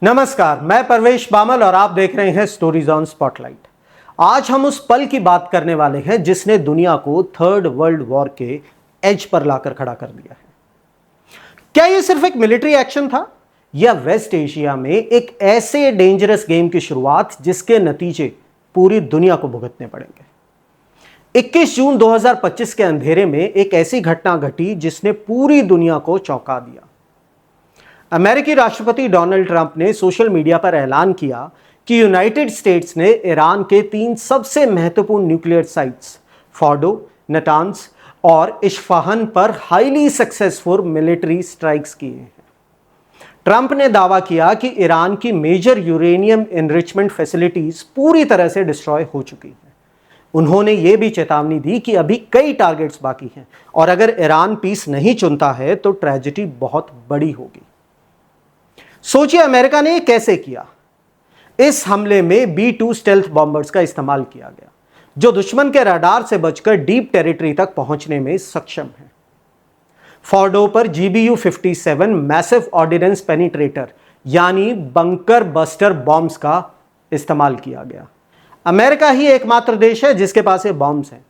नमस्कार, मैं परवेश बामल और आप देख रहे हैं स्टोरीज ऑन स्पॉटलाइट। आज हम उस पल की बात करने वाले हैं जिसने दुनिया को थर्ड वर्ल्ड वॉर के एज पर लाकर खड़ा कर दिया है। क्या यह सिर्फ एक मिलिट्री एक्शन था या वेस्ट एशिया में एक ऐसे डेंजरस गेम की शुरुआत जिसके नतीजे पूरी दुनिया को भुगतने पड़ेंगे। 21 जून 2025 के अंधेरे में एक ऐसी घटना घटी जिसने पूरी दुनिया को चौंका दिया। अमेरिकी राष्ट्रपति डोनाल्ड ट्रंप ने सोशल मीडिया पर ऐलान किया कि यूनाइटेड स्टेट्स ने ईरान के 3 सबसे महत्वपूर्ण न्यूक्लियर साइट्स फॉर्डो, नटान्स और इस्फहान पर हाईली सक्सेसफुल मिलिट्री स्ट्राइक्स किए हैं। ट्रंप ने दावा किया कि ईरान की मेजर यूरेनियम एनरिचमेंट फैसिलिटीज पूरी तरह से डिस्ट्रॉय हो चुकी हैं। उन्होंने यह भी चेतावनी दी कि अभी कई टारगेट्स बाकी हैं और अगर ईरान पीस नहीं चुनता है तो ट्रेजेडी बहुत बड़ी होगी। सोचिए अमेरिका ने कैसे किया। इस हमले में B-2 स्टेल्थ बॉम्बर्स का इस्तेमाल किया गया जो दुश्मन के रडार से बचकर डीप टेरिटरी तक पहुंचने में सक्षम है। फॉर्डो पर GBU-57 मैसिव ऑर्डिनेंस पेनिट्रेटर यानी बंकर बस्टर बॉम्ब्स का इस्तेमाल किया गया। अमेरिका ही एकमात्र देश है जिसके पास ये बॉम्ब्स हैं।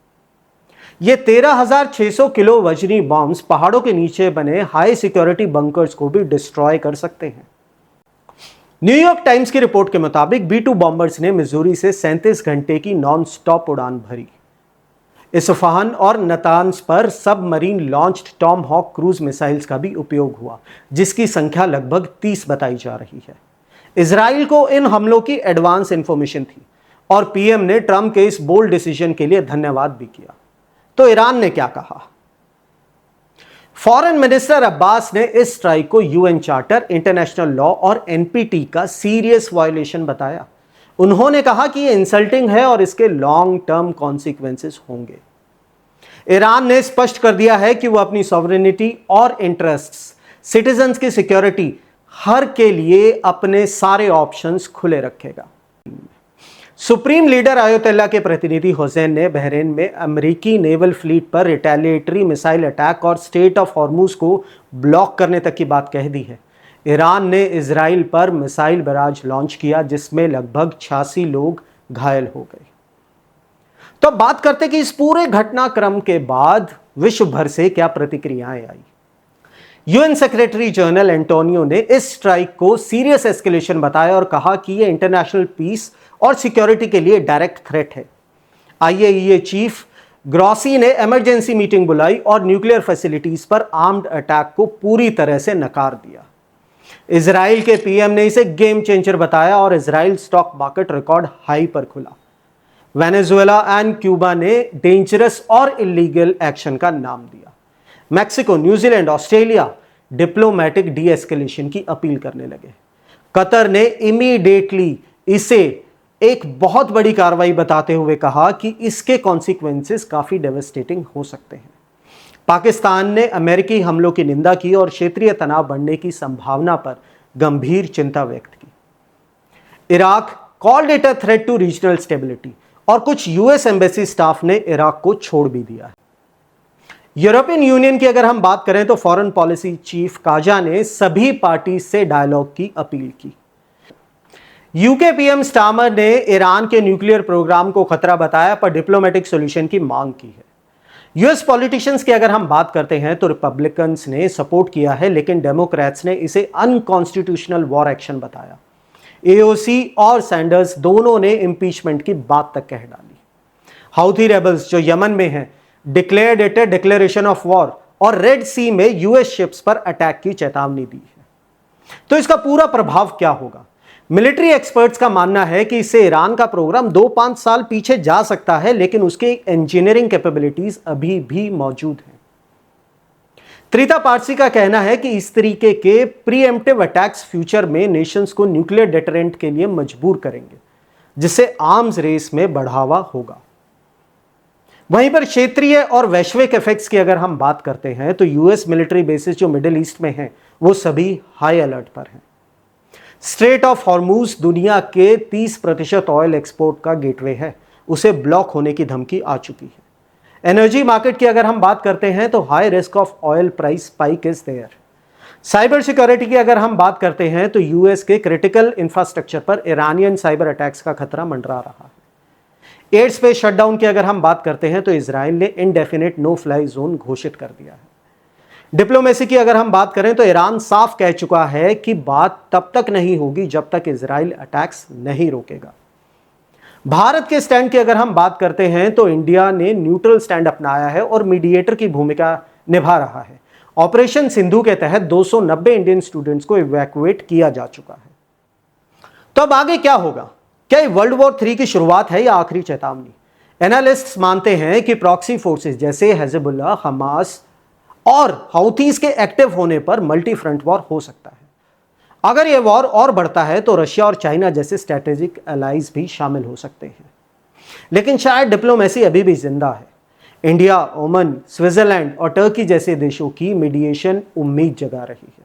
ये 13,600 किलो वजनी बॉम्ब्स पहाड़ों के नीचे बने हाई सिक्योरिटी बंकर्स को भी डिस्ट्रॉय कर सकते हैं। न्यूयॉर्क टाइम्स की रिपोर्ट के मुताबिक B-2 बॉम्बर्स ने मिजूरी से 37 घंटे की नॉन स्टॉप उड़ान भरी। इस्फहान और नतान्स पर submarine launched Tomahawk cruise missiles का भी उपयोग हुआ जिसकी संख्या लगभग 30 बताई जा रही है। इजराइल को इन हमलों की एडवांस इंफॉर्मेशन थी और पीएम ने ट्रंप के इस बोल्ड डिसीजन के लिए धन्यवाद भी किया। तो ईरान ने क्या कहा? फॉरेन मिनिस्टर अब्बास ने इस स्ट्राइक को यूएन चार्टर, इंटरनेशनल लॉ और एनपीटी का सीरियस वायलेशन बताया। उन्होंने कहा कि यह इंसल्टिंग है और इसके लॉन्ग टर्म कॉन्सिक्वेंसेस होंगे। ईरान ने स्पष्ट कर दिया है कि वह अपनी सॉवरेनिटी और इंटरेस्ट्स, सिटीजन्स की सिक्योरिटी हर के लिए अपने सारे ऑप्शंस खुले रखेगा। सुप्रीम लीडर आयतुल्लाह के प्रतिनिधि हुसैन ने बहरीन में अमेरिकी नेवल फ्लीट पर रिटेलिएटरी मिसाइल अटैक और स्टेट ऑफ हॉर्मुज को ब्लॉक करने तक की बात कह दी है। ईरान ने इजराइल पर मिसाइल बराज लॉन्च किया जिसमें लगभग 86 लोग घायल हो गए। तो अब बात करते कि इस पूरे घटनाक्रम के बाद विश्व भर से क्या प्रतिक्रियाएं आई। यूएन सेक्रेटरी जनरल एंटोनियो ने इस स्ट्राइक को सीरियस एस्केलेशन बताया और कहा कि यह इंटरनेशनल पीस और सिक्योरिटी के लिए डायरेक्ट थ्रेट है। IAEA चीफ ग्रॉसी ने इमरजेंसी मीटिंग बुलाई और न्यूक्लियर फैसिलिटीज पर आर्म्ड अटैक को पूरी तरह से नकार दिया। इजराइल के पीएम ने इसे गेम चेंजर बताया और Israel stock market record high पर खुला। वेनेजुएला एंड क्यूबा ने डेंजरस और इलीगल एक्शन का नाम दिया। Mexico, New Zealand, Australia diplomatic D escalation की अपील करने लगे। कतर ने इमीडिएटली इसे एक बहुत बड़ी कार्रवाई बताते हुए कहा कि इसके कॉन्सिक्वेंसेस काफी डेवास्टेटिंग हो सकते हैं। पाकिस्तान ने अमेरिकी हमलों की निंदा की और क्षेत्रीय तनाव बढ़ने की संभावना पर गंभीर चिंता व्यक्त की। Iraq called it a threat to regional stability और कुछ यूएस एम्बेसी स्टाफ ने इराक को छोड़ भी दिया है। यूरोपियन यूनियन की अगर हम बात करें तो फॉरेन पॉलिसी चीफ काजा ने सभी पार्टी से डायलॉग की अपील की। यूके पीएम स्टामर ने ईरान के न्यूक्लियर प्रोग्राम को खतरा बताया पर डिप्लोमेटिक सॉल्यूशन की मांग की है। यूएस पॉलिटिशियंस की अगर हम बात करते हैं तो रिपब्लिकन्स ने सपोर्ट किया है लेकिन डेमोक्रेट्स ने इसे अनकॉन्स्टिट्यूशनल वॉर एक्शन बताया। AOC और सैंडर्स दोनों ने इंपीचमेंट की बात तक कह डाली। हाउथी रेबल्स जो यमन में हैं declared it A declaration of war और रेड सी में यूएस शिप्स पर अटैक की चेतावनी दी है। तो इसका पूरा प्रभाव क्या होगा? मिलिट्री एक्सपर्ट्स का मानना है कि इससे ईरान का प्रोग्राम 2-5 साल पीछे जा सकता है लेकिन उसके इंजीनियरिंग कैपेबिलिटीज अभी भी मौजूद हैं। त्रिता पारसी का कहना है कि इस तरीके के प्रीएम्प्टिव अटैक्स फ्यूचर में नेशंस को न्यूक्लियर डेटरेंट के लिए मजबूर करेंगे जिससे आर्म्स रेस में बढ़ावा होगा। वहीं पर क्षेत्रीय और वैश्विक इफेक्ट्स की अगर हम बात करते हैं तो यूएस मिलिट्री बेसिस जो मिडिल ईस्ट में हैं वो सभी हाई अलर्ट पर हैं। स्ट्रेट ऑफ हॉर्मुज दुनिया के 30% ऑयल एक्सपोर्ट का गेटवे है, उसे ब्लॉक होने की धमकी आ चुकी है। एनर्जी मार्केट की अगर हम बात करते हैं तो high risk of oil price spike is there. Cyber security की अगर हम बात करते हैं तो यूएस के क्रिटिकल इंफ्रास्ट्रक्चर पर ईरानियन साइबर अटैक्स का खतरा मंडरा रहा है। एयर स्पेस शटडाउन की अगर हम बात करते हैं तो इजराइल ने इनडेफिनिट नो फ्लाई जोन घोषित कर दिया है। डिप्लोमेसी की अगर हम बात करें तो ईरान साफ कह चुका है कि बात तब तक नहीं होगी जब तक इजराइल अटैक्स नहीं रोकेगा। भारत के स्टैंड की अगर हम बात करते हैं तो इंडिया ने न्यूट्रल स्टैंड अपनाया है और मीडिएटर की भूमिका निभा रहा है। ऑपरेशन सिंधु के तहत 290 इंडियन स्टूडेंट्स को इवैक्यूएट किया जा चुका है। तो अब आगे क्या होगा? क्या ये वर्ल्ड वॉर 3 की शुरुआत है या आखिरी चेतावनी? एनालिस्ट्स मानते हैं कि प्रॉक्सी फोर्सेस जैसे हिजबुल्लाह, हमास और हौथीज के एक्टिव होने पर मल्टी फ्रंट वॉर हो सकता है। अगर यह वॉर और बढ़ता है तो रशिया और चाइना जैसे स्ट्रैटेजिक एलाइज भी शामिल हो सकते हैं। लेकिन शायद डिप्लोमेसी अभी भी जिंदा है। इंडिया, ओमान, स्विट्जरलैंड और टर्की जैसे देशों की मीडिएशन उम्मीद जगा रही है,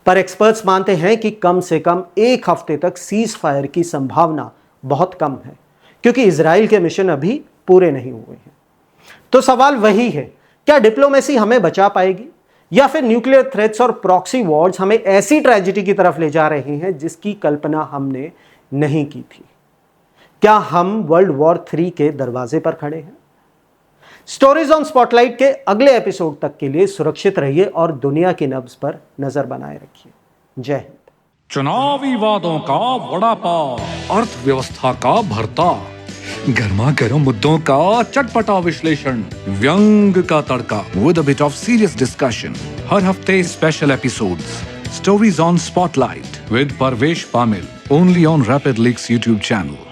पर एक्सपर्ट्स मानते हैं कि कम से कम एक हफ्ते तक सीज फायर की संभावना बहुत कम है, क्योंकि इजराइल के मिशन अभी पूरे नहीं हुए हैं। तो सवाल वही है, क्या डिप्लोमेसी हमें बचा पाएगी या फिर न्यूक्लियर थ्रेट्स और प्रॉक्सी वॉर्स हमें ऐसी ट्रेजेडी की तरफ ले जा रही हैं जिसकी कल्पना हमने नहीं की थी? क्या हम वर्ल्ड वॉर 3 के दरवाजे पर खड़े हैं? स्टोरीज ऑन स्पॉटलाइट के अगले एपिसोड तक के लिए सुरक्षित रहिए और दुनिया की नब्ज पर नजर बनाए रखिए। जय हिंद। चुनावी वादों का वड़ा पाव, अर्थव्यवस्था का भरता, गर्मा गर्म मुद्दों का चटपटा विश्लेषण, व्यंग का तड़का with a bit of serious discussion. हर हफ्ते special episodes, stories on spotlight with Parvesh Pamil, only on Rapid Leaks YouTube channel.